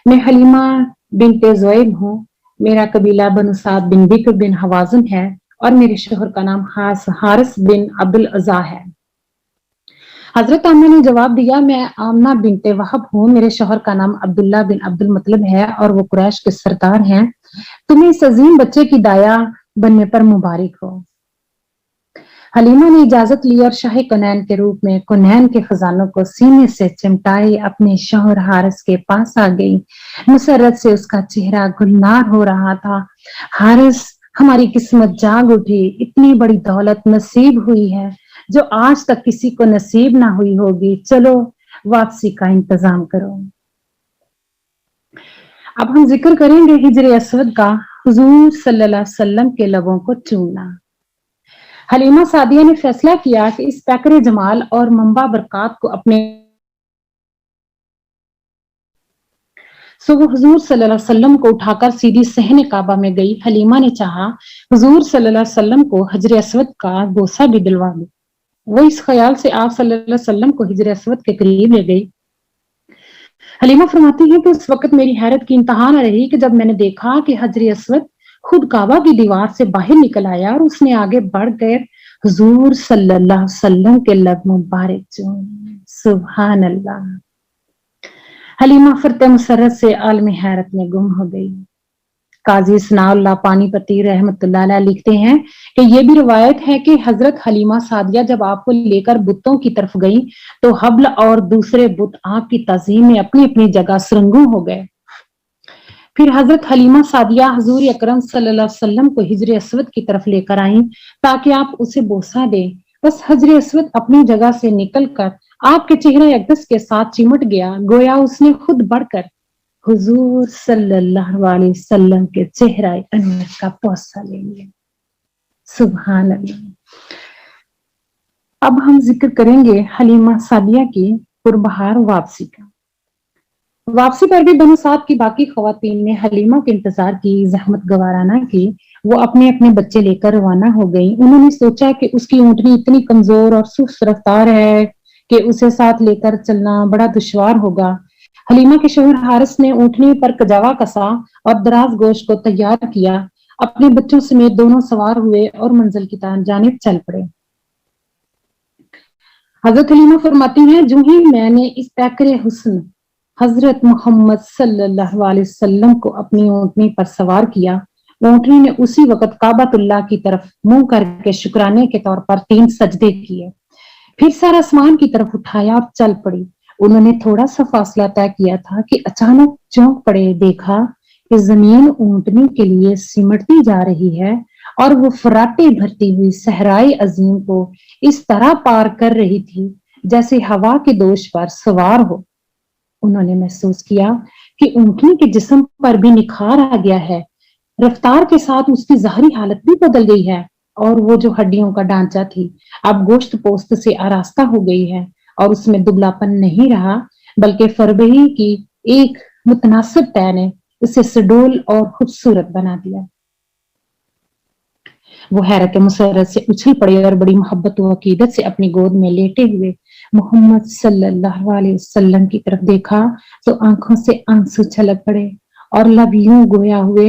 मैं हलीमा बिनते ज़ुएब हूँ। मेरा कबीला बनु साद बिन बिक्र बिन हवाज़िन है और मेरे शोहर का नाम हारिस बिन अब्दुल अज़ा है। हजरत आमना ने जवाब दिया, मैं आमना बिनते वहब हूँ, मेरे शोहर का नाम अब्दुल्ला बिन अब्दुल मतलब है और वो कुरैश के सरदार हैं। तुम्हें इस अजीम बच्चे की दाया बनने पर मुबारक हो। हलीमा ने इजाजत ली और शाही कुनैन के रूप में कुनैन के खजानों को सीने से चिमटाए अपने शौहर हारिस के पास आ गई। मुसरत से उसका चेहरा गुलनार हो रहा था। हारिस, हमारी किस्मत जाग उठी, इतनी बड़ी दौलत नसीब हुई है जो आज तक किसी को नसीब ना हुई होगी। चलो वापसी का इंतजाम करो। अब हम जिक्र करेंगे हिजर असवद का, हुजूर सल्लल्लाहु अलैहि वसल्लम के लबों को चूमना। हलीमा सादिया ने फैसला किया कि इस पैकर जमाल और मंबा बरकात को अपने वो हुजूर सल्लल्लाहु अलैहि वसल्लम को उठाकर सीधी सहने काबा में गई। हलीमा ने चाहा हुजूर सल्लल्लाहु अलैहि वसल्लम को हजर असवद का बोसा भी दिलवा दी। वो इस ख्याल से आप सल्लल्लाहु अलैहि वसल्लम को हिजर असवद के करीब ले गई। हलीमा फरमाती है कि उस वक्त मेरी हैरत की इंतहा न रही कि जब मैंने देखा कि हजर असवद खुद काबा की दीवार से बाहर निकल आया और उसने आगे बढ़कर हुजूर सल्लल्लाहु अलैहि वसल्लम के लब मुबारक चूमे। सुभान अल्लाह। हलीमा फरते मुसर्रत से आलम हैरत में गुम हो गई। काजी सनाउल्लाह पानीपती रहमतुल्लाह अलैह लिखते हैं कि ये भी रिवायत है कि हजरत हलीमा सादिया जब आपको लेकर बुतों की तरफ गई तो हब्ल और दूसरे बुत आपकी ताजीम में अपनी अपनी जगह सुरंगू हो गए। फिर हजरत हलीमा सादिया हुजूर अकरम सल्लल्लाहु अलैहि वसल्लम को हिजर असवद की तरफ लेकर आई ताकि आप उसे बोसा दें। बस हजर असवद अपनी जगह से निकलकर आपके चेहरे अकदस के साथ चिमट गया, गोया उसने खुद बढ़कर हुजूर सल्लल्लाहु अलैहि वसल्लम के चेहरा अनवर का बोसा ले लिया। सुभान अल्लाह। अब हम जिक्र करेंगे हलीमा सादिया की पुरबहार वापसी का। वापसी पर भी बनु साद की बाकी खवातीन ने हलीमा के इंतजार की, जहमत गवारा ना की। वो अपने अपने बच्चे लेकर रवाना हो गई। उन्होंने सोचा कि उसकी ऊँटनी इतनी कमजोर और सुस्त रफ्तार है कि उसे साथ लेकर चलना बड़ा दुश्वार होगा। हलीमा के शोहर हारिस ने ऊँटनी पर कजावा कसा और दराज गोश्त को तैयार किया। अपने बच्चों समेत दोनों सवार हुए और मंजिल की जानिब चल पड़े। हजरत हलीमा फरमाती हैं, जो ही मैंने इस पैकरे हुस्न हजरत मोहम्मद सल्लल्लाहु अलैहि वसल्लम को अपनी ऊँटनी पर सवार किया, ऊँटनी ने उसी वक्त काबतुल्लाह की तरफ मुंह करके शुक्राने के तौर पर 3 सजदे किए, फिर सर आसमान की तरफ उठाया और चल पड़ी। उन्होंने थोड़ा सा फासला तय किया था कि अचानक चौंक पड़े, देखा कि जमीन ऊँटनी के लिए सिमटती जा रही है और वो फराटे भरती हुई सहराए अजीम को इस तरह पार कर रही थी जैसे हवा के दोष पर सवार हो। उन्होंने महसूस किया कि ऊँटनी के जिस्म पर भी निखार आ गया है, रफ्तार के साथ उसकी ज़ाहरी हालत भी बदल गई है और वो जो हड्डियों का ढांचा थी अब गोश्त पोस्त से आरास्ता हो गई है और उसमें दुबलापन नहीं रहा, बल्कि फरबही की एक मुतनासिब तय ने उसे सुडौल और खूबसूरत बना दिया। वो हैरत मुसर्रत से उछल पड़े और बड़ी मोहब्बत व अकीदत से अपनी गोद में लेटे हुए मोहम्मद सल्लल्लाहु अलैहि वसल्लम की तरफ देखा तो आंखों से आंसू छलक पड़े और लब यूं गोया हुए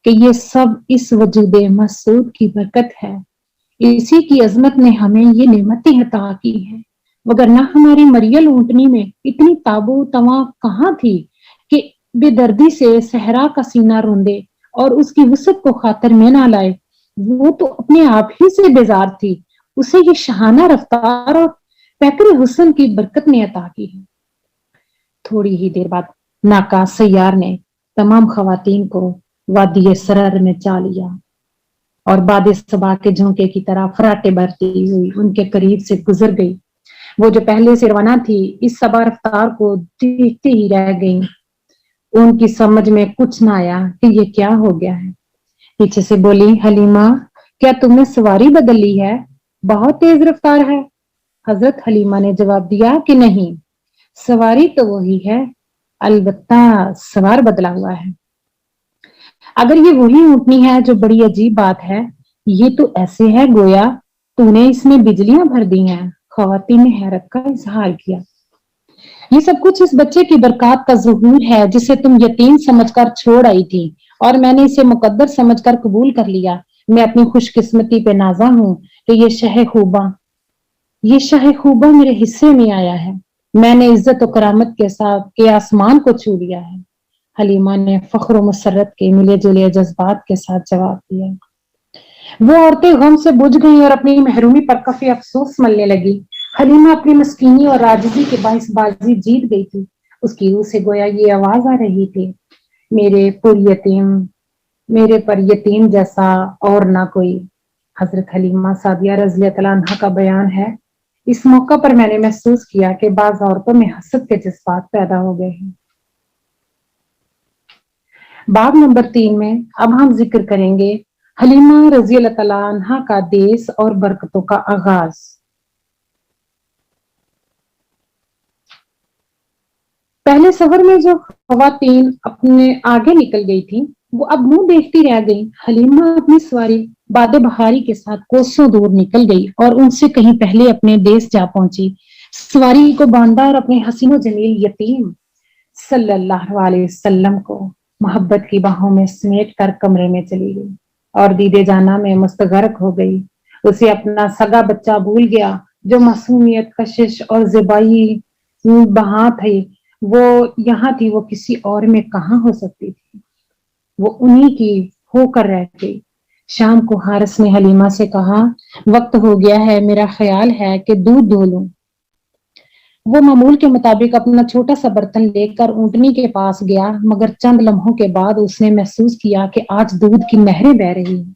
कि ये सब इस वजूदे मसूद की बरकत है। इसी की अजमत ने हमें ये नेमतें अता की हैं, वगरना हमारी मरियल ऊँटनी में इतनी ताबो तमा कहाँ थी कि बेदर्दी से सहरा का सीना रोंदे और उसकी वसत को खातर में ना लाए। वो तो अपने आप ही से बेजार थी, उसे ये शहाना रफ्तार और पैकरे हुस्न की बरकत ने अता की है। थोड़ी ही देर बाद नाका सैयार ने तमाम खवातीन को वादी सरर में चा लिया और बाद सबा के झोंके की तरह फराटे भरती हुई उनके करीब से गुजर गई। वो जो पहले से रवाना थी इस सबा रफ्तार को देखते ही रह गई। उनकी समझ में कुछ ना आया कि ये क्या हो गया है। पीछे से बोली, हलीमा क्या तुमने सवारी बदल ली है, बहुत तेज रफ्तार है। हजरत हलीमा ने जवाब दिया कि नहीं, सवारी तो वही है, अलबत्ता सवार बदला हुआ है। अगर ये वही ऊँटनी है जो बड़ी अजीब बात है, ये तो ऐसे है गोया तूने इसमें बिजलियां भर दी हैं। खवातीन ने हैरत का इजहार किया। ये सब कुछ इस बच्चे की बरकत का ज़ुहूर है जिसे तुम यतीम समझकर छोड़ आई थी और मैंने इसे मुकद्दर समझकर कबूल कर लिया। मैं अपनी खुशकिस्मती पे नाजा हूं कि ये शाह खूबा मेरे हिस्से में आया है। मैंने इज्जत और करामत के साथ के आसमान को छू लिया है। हलीमा ने फख्र मुसर्रत के मिले जुले जज्बात के साथ जवाब दिया। वो औरतें गम से बुझ गईं और अपनी महरूमी पर काफी अफसोस मलने लगी। हलीमा अपनी मस्कीनी और आजिजी के बाइस बाजी जीत गई थी। उसकी रूह से गोया ये आवाज आ रही थी, मेरे मेरे पर यतीम जैसा और ना कोई। हजरत हलीमा सादिया रज़ी अल्लाह अन्हा का बयान है, इस मौका पर मैंने महसूस किया कि बाज औरतों में हसद के जज्बात पैदा हो गए हैं। बाब नंबर 3 में अब हम जिक्र करेंगे हलीमा रज़ी अल्लाह अन्हा का देश और बरकतों का आगाज। पहले सफर में जो खवातीन अपने आगे निकल गई थी वो अब मुंह देखती रह गई। हलीमा अपनी सवारी बादे बहारी के साथ कोसों दूर निकल गई और उनसे कहीं पहले अपने देश जा पहुंची। सवारी को बांधा और अपने हसीनो जमील यतीम सल्लल्लाहु अलैहि वसल्लम को मोहब्बत की बाहों में समेट कर कमरे में चली गई और दीदे जाना में मुस्तगरक हो गई। उसे अपना सगा बच्चा भूल गया जो मासूमियत, कशिश और ज़िबाई बहा थी। वो यहाँ थी, वो किसी और में कहाँ हो सकती थी। वो उन्हीं की होकर रह गई। शाम को हारिस ने हलीमा से कहा, वक्त हो गया है, मेरा ख्याल है कि दूध धो लूं। वो मामूल के मुताबिक अपना छोटा सा बर्तन लेकर ऊँटनी के पास गया, मगर चंद लम्हों के बाद उसने महसूस किया कि आज दूध की नहरें बह रही हैं।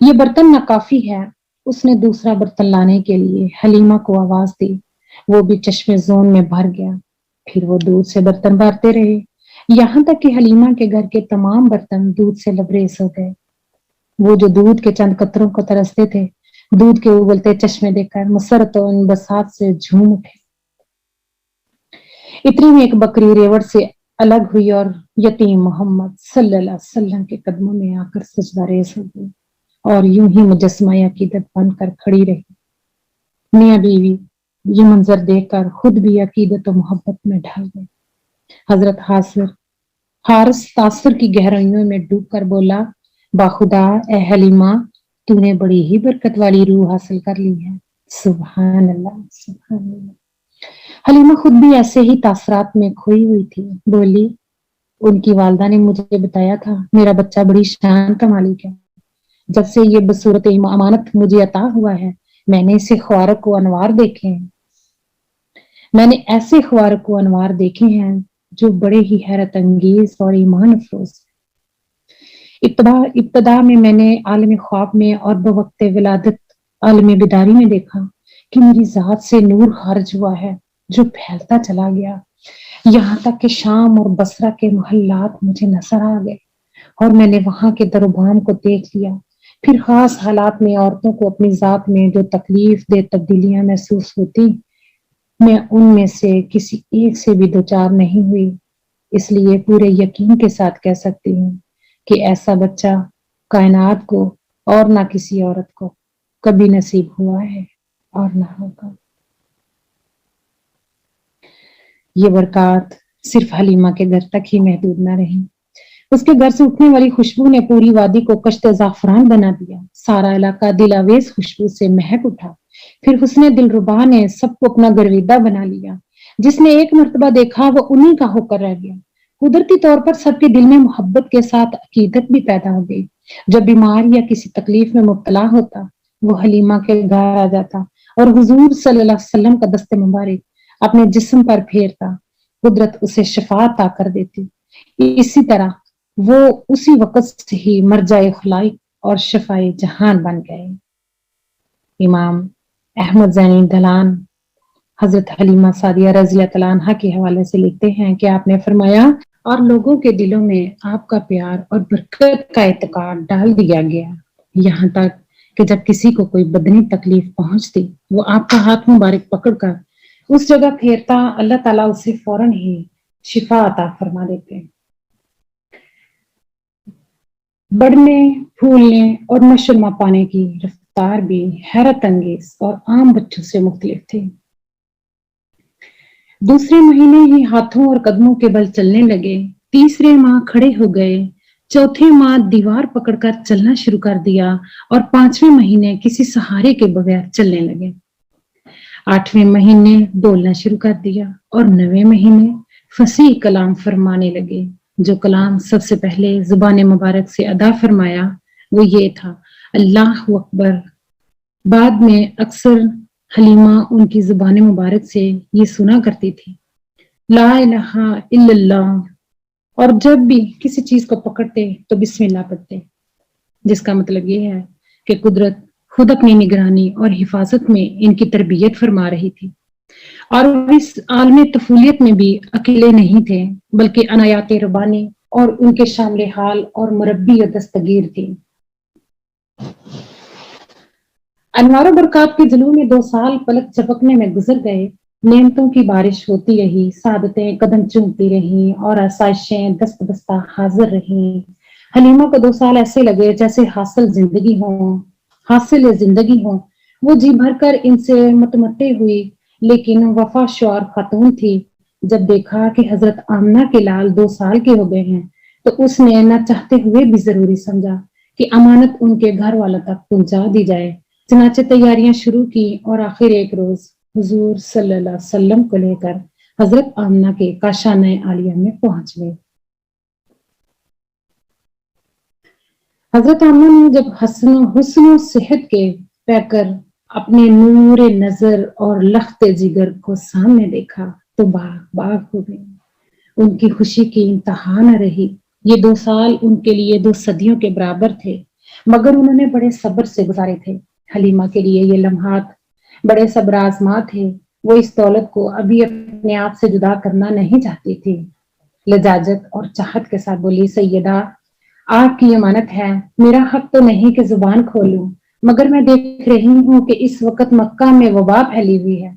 ये बर्तन नाकाफी है। उसने दूसरा बर्तन लाने के लिए हलीमा को आवाज दी। वो भी चश्मे जोन में भर गया। फिर वो दूध से बर्तन भरते रहे, यहाँ तक कि हलीमा के घर के तमाम बर्तन दूध से लबरेज हो गए। वो जो दूध के चंद कतरों को तरसते थे दूध के उबलते चश्मे देखकर मुसरत उन बसात से झूम उठे। इतने में एक बकरी रेवड़ से अलग हुई और यतीम मोहम्मद सल्लल्लाहु अलैहि वसल्लम के कदमों में आकर सजदा रेज़ हो गई और यूं ही मुजस्समा अकीदत बनकर खड़ी रही। मियाँ बीवी ये मंजर देखकर खुद भी अकीदत और मोहब्बत में ढल गए। हजरत हारिस तासुर की गहराइयों में डूबकर बोला, बाखुदा ए हलीमा, तूने बड़ी ही बरकत वाली रूह हासिल कर ली है। सुभान अल्लाह, सुभान अल्लाह। हलीमा खुद भी ऐसे ही तासरात में खोई हुई थी। बोली, उनकी वालदा ने मुझे बताया था मेरा बच्चा बड़ी शान का मालिक है। जब से ये बसूरत अमानत मुझे अता हुआ है, मैंने इसे ख्वारक को अनवार देखे हैं। मैंने ऐसे ख्वारक को अनवार देखे हैं जो बड़े ही हैरत अंगेज और ईमान अफरोज। इब्तदा में मैंने आलम ख्वाब में और बवक्त विलादत आलम बिदारी में देखा कि मेरी जात से नूर खारिज हुआ है जो फैलता चला गया, यहाँ तक कि शाम और बसरा के मोहल्लात मुझे नजर आ गए और मैंने वहां के दरबाम को देख लिया। फिर खास हालात में औरतों को अपनी जात में जो तकलीफ दे तब्दीलियां महसूस होती, मैं उनमें से किसी एक से भी दो चार नहीं हुई। इसलिए पूरे यकीन के साथ कह सकती हूँ कि ऐसा बच्चा कायनात को और ना किसी औरत को कभी नसीब हुआ है और ना होगा। ये बरकत सिर्फ हलीमा के घर तक ही महदूद न रही। उसके घर से उठने वाली खुशबू ने पूरी वादी को कश्ते ज़ाफ़रान बना दिया। सारा इलाका दिलावेज खुशबू से महक उठा। फिर हुस्ने दिलरुबा ने सबको अपना गर्विदा बना लिया। जिसने एक मर्तबा देखा वो उन्हीं का होकर रह गया। कुदरती तौर पर सबके दिल में मोहब्बत के साथ अकीदत भी पैदा हो गई। जब बीमार या किसी तकलीफ में मुब्तला होता, वो हलीमा के घर आ जाता और हुजूर सल्लल्लाहु अलैहि वसल्लम का दस्ते मुबारक अपने जिस्म पर फेरता। कुदरत उसे शफा अता कर देती। इसी तरह वो उसी वक्त से ही मरजाए खलाइक और शफाए जहान बन गए। इमाम अहमद ज़ैनी दलान हजरत हलीमा सादिया रज़ी अल्लाह अन्हा के हवाले से लिखते हैं कि आपने फरमाया, और लोगों के दिलों में आपका प्यार और बरकत का एतकाद डाल दिया गया, यहाँ तक कि जब किसी को कोई बदनी तकलीफ पहुंचती, वो आपका हाथ मुबारक पकड़कर उस जगह फेरता, अल्लाह ताला उसे फौरन ही शिफा अता फरमा देते हैं। बढ़ने, फूलने और नशोनमा पाने की रफ्तार भी हैरत अंगेज और आम बच्चों से मुख्तलिफ थी। दूसरे महीने ही हाथों और कदमों के बल चलने लगे। तीसरे माह खड़े हो गए। चौथे माह दीवार पकड़कर चलना शुरू कर दिया और 5वें महीने किसी सहारे के बगैर चलने लगे। 8वें महीने बोलना शुरू कर दिया और 9वें महीने फसीह कलाम फरमाने लगे। जो कलाम सबसे पहले जुबान मुबारक से अदा फरमाया वो ये था, अल्लाह अकबर। बाद में अक्सर हलीमा उनकी जुबान मुबारक से ये सुना करती थी, ला इलाहा इल्लल्लाह। और जब भी किसी चीज को पकड़ते तो बिस्मिल्लाह पढ़ते, जिसका मतलब ये है कि कुदरत खुद अपनी निगरानी और हिफाजत में इनकी तरबियत फरमा रही थी। और इस आलमी तफूलियत में भी अकेले नहीं थे, बल्कि अनायात रबानी और उनके शामिल हाल और मुरब्बी दस्तगीर थी। अनवार बरकत के जुलूम में 2 साल पलक झपकने में गुजर गए। नेमतों की बारिश होती रही, सादतें कदम चूमती रही और आसाइशें दस्त बस्ता हाजिर रही। हलीमा को 2 साल ऐसे लगे जैसे हासिल जिंदगी हो। वो जी भरकर इनसे मतमत्ते हुई, लेकिन वफा शुआर खातून थी। जब देखा कि हजरत आमना के लाल 2 साल के हो गए हैं, तो उसने न चाहते हुए भी जरूरी समझा कि अमानत उनके घर वालों तक पहुंचा दी जाए। चनाचे तैयारियां शुरू की और आखिर एक रोज हुजूर सल्लल्लाहु अलैहि वसल्लम को लेकर हजरत आमना के काशाने आलिया में पहुंच गए। हजरत आमना ने जब हुस्न सेहत के पैकर अपने नूर नजर और लख्ते जिगर को सामने देखा तो बाग हो गई। उनकी खुशी की इंतहा न रही। ये 2 साल उनके लिए 2 सदियों के बराबर थे, मगर उन्होंने बड़े सब्र से गुजारे थे। हलीमा के लिए ये लम्हात बड़े सब्र आजमा थे। वो इस दौलत को अभी अपने आप से जुदा करना नहीं चाहती थी। लजाजत और चाहत के साथ बोली, सैयदा, आपकी अमानत है, मेरा हक तो नहीं कि जुबान खोलूं, मगर मैं देख रही हूँ कि इस वक्त मक्का में वबा फैली हुई है।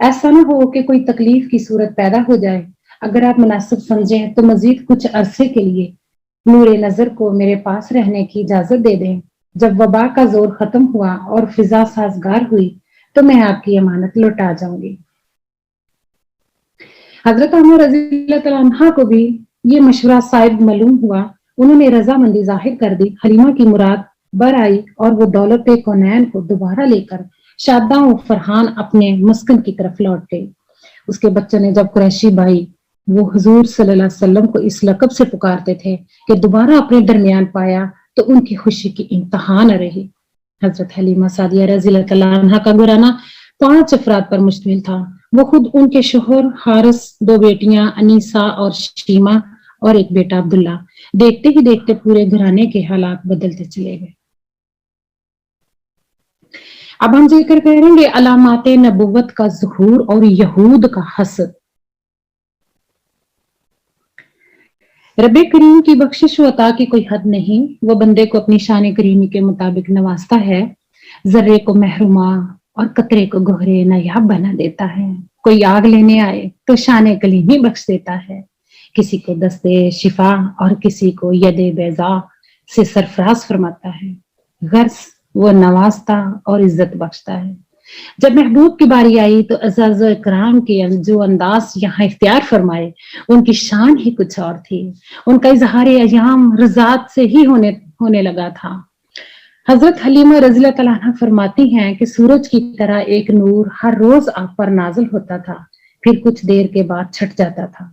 ऐसा ना हो कि कोई तकलीफ की सूरत पैदा हो जाए। अगर आप मुनासिब समझें तो मजीद कुछ अरसे के लिए नूरे नजर को मेरे पास रहने की इजाजत दे दें। जब वबा का जोर खत्म हुआ और फिजा साजगार हुई तो मैं आपकी अमानत लौटा जाऊंगी। हजरत उमर रज़ी अल्लाह अन्हा को भी ये मशवरा साहिब मालूम हुआ। उन्होंने रजामंदी जाहिर कर दी। हलीमा की मुराद बर आई और वो दौलत कौनैन को दोबारा लेकर शादा और फरहान अपने मस्कन की तरफ लौट गई। उसके बच्चे ने जब कुरैशी भाई वो हुजूर सल्लल्लाहु अलैहि वसल्लम को इस लकब से पुकारते थे कि दोबारा अपने दरमियान पाया तो उनकी खुशी की इंतहा न रही। हजरत हलीमा सादिया रज़ी अल्लाह अन्हा का घराना 5 अफराद पर मुश्तमिल था। वो खुद, उनके शोहर हारिस, 2 बेटियां अनीसा और शीमा और एक बेटा अब्दुल्ला। देखते ही देखते पूरे घराने के हालात बदलते चले गए। अब हम जिक्र करेंगे अलामाते नबुव्वत का ज़ुहूर और यहूद का हसद। रब्बे करीम की बख्शिश व अता की कोई हद नहीं। वो बंदे को अपनी शान करीमी के मुताबिक नवाजता है। जर्रे को महरूमा और कतरे को गोहरे नायाब बना देता है। कोई आग लेने आए तो शान कलीमी बख्श देता है। किसी को दस्ते शिफा और किसी को यदे बैजा से सरफराज फरमाता है। गर्ज वो नवाजता और इज्जत बख्शता है। जब महबूब की बारी आई तो अज़ाज़ इकराम के जो अंदाज यहाँ इख्तियार फरमाए उनकी शान ही कुछ और थी। उनका इजहार अयाम रज़ात से ही होने लगा था। हजरत हलीमा रज़ी अल्लाह अन्हा फरमाती हैं कि सूरज की तरह एक नूर हर रोज आप पर नाजिल होता था, फिर कुछ देर के बाद छट जाता था।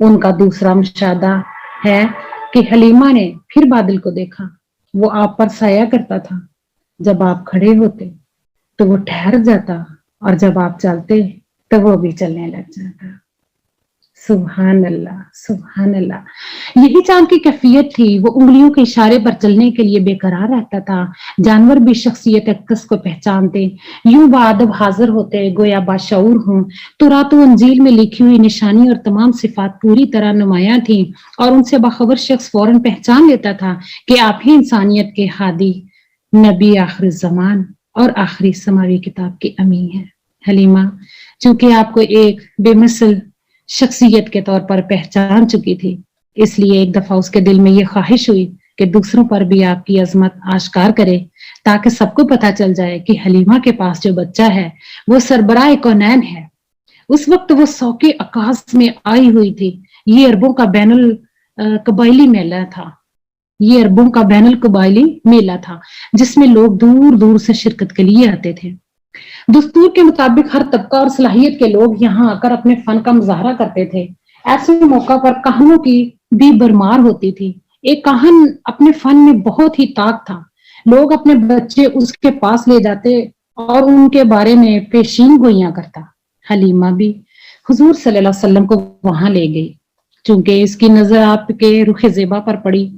उनका दूसरा मुशाहदा है कि हलीमा ने फिर बादल को देखा। वो आप पर साया करता था। जब आप खड़े होते तो वो ठहर जाता और जब आप चलते तो वो भी चलने लग जाता। सुभान अल्लाह, सुभान अल्लाह। यही चांद की कैफियत थी। वो उंगलियों के इशारे पर चलने के लिए बेकरार रहता था। जानवर भी शख्सियत अक्स को पहचानते, यूं बादब हाजिर होते गोया बाशऊर हों। तौरात व अंजील में लिखी हुई निशानी और तमाम सिफात पूरी तरह नुमायां थी और उनसे बाखबर शख्स फौरन पहचान लेता था कि आप ही इंसानियत के हादी, नबी आखिर जमान और आखिरी समावी किताब की अमीन है। हलीमा चूंकि आपको एक बेमिसल शख्सियत के तौर पर पहचान चुकी थी, इसलिए एक दफा उसके दिल में यह ख्वाहिश हुई कि दूसरों पर भी आपकी अजमत आश्कार करे, ताकि सबको पता चल जाए कि हलीमा के पास जो बच्चा है वो सरबराह कौनैन है। उस वक्त वो सौके आकाश में आई हुई थी। ये अरबों का बैनुल कबाइली मेला था। ये अरबों का बैनुल कबाइली मेला था जिसमें लोग दूर दूर से शिरकत के लिए आते थे। दस्तूर के मुताबिक हर तबका और सलाहियत के लोग यहाँ आकर अपने फन का मुजाहरा करते थे। ऐसे मौका पर कहानों की भी भरमार होती थी। एक कहान अपने फन में बहुत ही ताक था। लोग अपने बच्चे उसके पास ले जाते और उनके बारे में पेशीन गोइयां करता। हलीमा भी हुजूर सल्लल्लाहु अलैहि वसल्लम को वहां ले गई। चूंकि इसकी नजर आपके रुखे ज़ेबा पर पड़ी,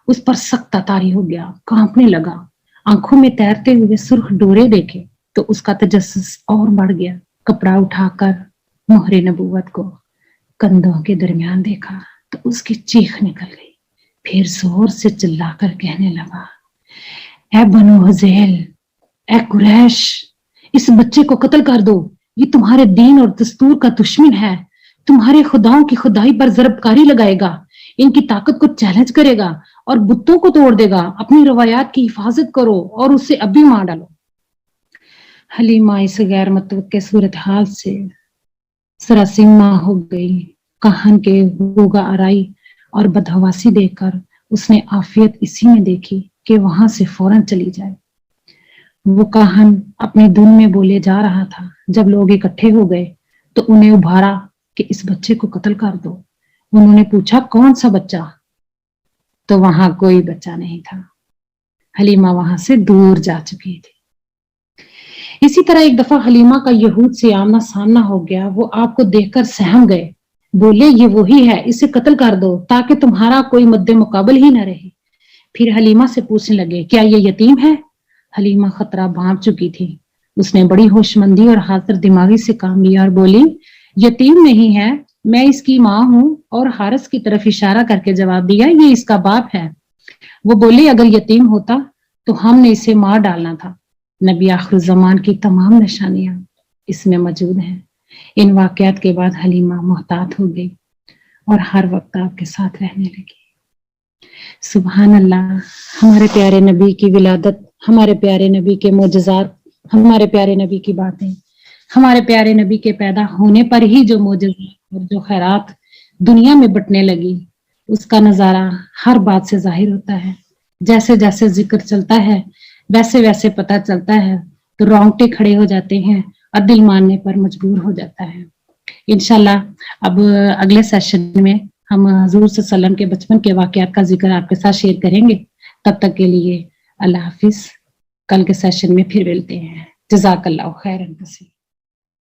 उस पर सख्त तारी हो गया, कांपने लगा। आंखों में तैरते हुए सुर्ख डोरे देखे तो उसका तजस्सुस और बढ़ गया। कपड़ा उठाकर मोहरे नबूवत को कंधों के दरमियान देखा तो उसकी चीख निकल गई। फिर जोर से चिल्लाकर कहने लगा, ए बनु हज़ेल, ए कुरैश, इस बच्चे को कत्ल कर दो। ये तुम्हारे दीन और दस्तूर का दुश्मन है। तुम्हारे खुदाओं की खुदाई पर जरबकारी लगाएगा, इनकी ताकत को चैलेंज करेगा और बुतों को तोड़ देगा। अपनी रवायात की हिफाजत करो और उसे अभी मार डालो। हलीमा इस गैर मुतवक्के सूरत हाल से सरासिमा हो गई। कहान के होगा आराई और बदहवासी देखकर उसने आफियत इसी में देखी कि वहां से फौरन चली जाए। वो कहान अपनी धुन में बोले जा रहा था। जब लोग इकट्ठे हो गए तो उन्हें उभारा कि इस बच्चे को कत्ल कर दो। उन्होंने पूछा, कौन सा बच्चा? तो वहां कोई बच्चा नहीं था। हलीमा वहां से दूर जा चुकी थी। इसी तरह एक दफा हलीमा का यहूद से आमना सामना हो गया। वो आपको देखकर सहम गए। बोले, ये वही है, इसे कत्ल कर दो ताकि तुम्हारा कोई मद्दे मुकाबल ही न रहे। फिर हलीमा से पूछने लगे, क्या ये यतीम है? हलीमा खतरा भांप चुकी थी। उसने बड़ी होशमंदी और हाजिर दिमागी से काम लिया और बोली, यतीम नहीं है, मैं इसकी माँ हूं। और हारिस की तरफ इशारा करके जवाब दिया, ये इसका बाप है। वो बोले, अगर यतीम होता तो हमने इसे मार डालना था। نبی آخر الزمان کی تمام نشانیاں اس میں موجود ہیں. ان واقعات کے بعد حلیمہ محتاط ہو گئی اور ہر وقت آپ کے ساتھ رہنے لگی. سبحان اللہ. ہمارے پیارے نبی کی ولادت، ہمارے پیارے نبی کے معجزات، ہمارے پیارے نبی کی باتیں، ہمارے پیارے نبی کے پیدا ہونے پر ہی جو معجزات اور جو خیرات دنیا میں بٹنے لگی، اس کا نظارہ ہر بات سے ظاہر ہوتا ہے. جیسے جیسے ذکر چلتا ہے ویسے ویسے پتہ چلتا ہے تو رونگٹے کھڑے ہو جاتے ہیں اور دل ماننے پر مجبور ہو جاتا ہے. انشاءاللہ اب اگلے سیشن میں ہم حضور صلی اللہ علیہ وسلم کے بچپن کے واقعات کا ذکر آپ کے ساتھ شیئر کریں گے. تب تک کے لیے اللہ حافظ. کل کے سیشن میں پھر ملتے ہیں. جزاک اللہ خیرا.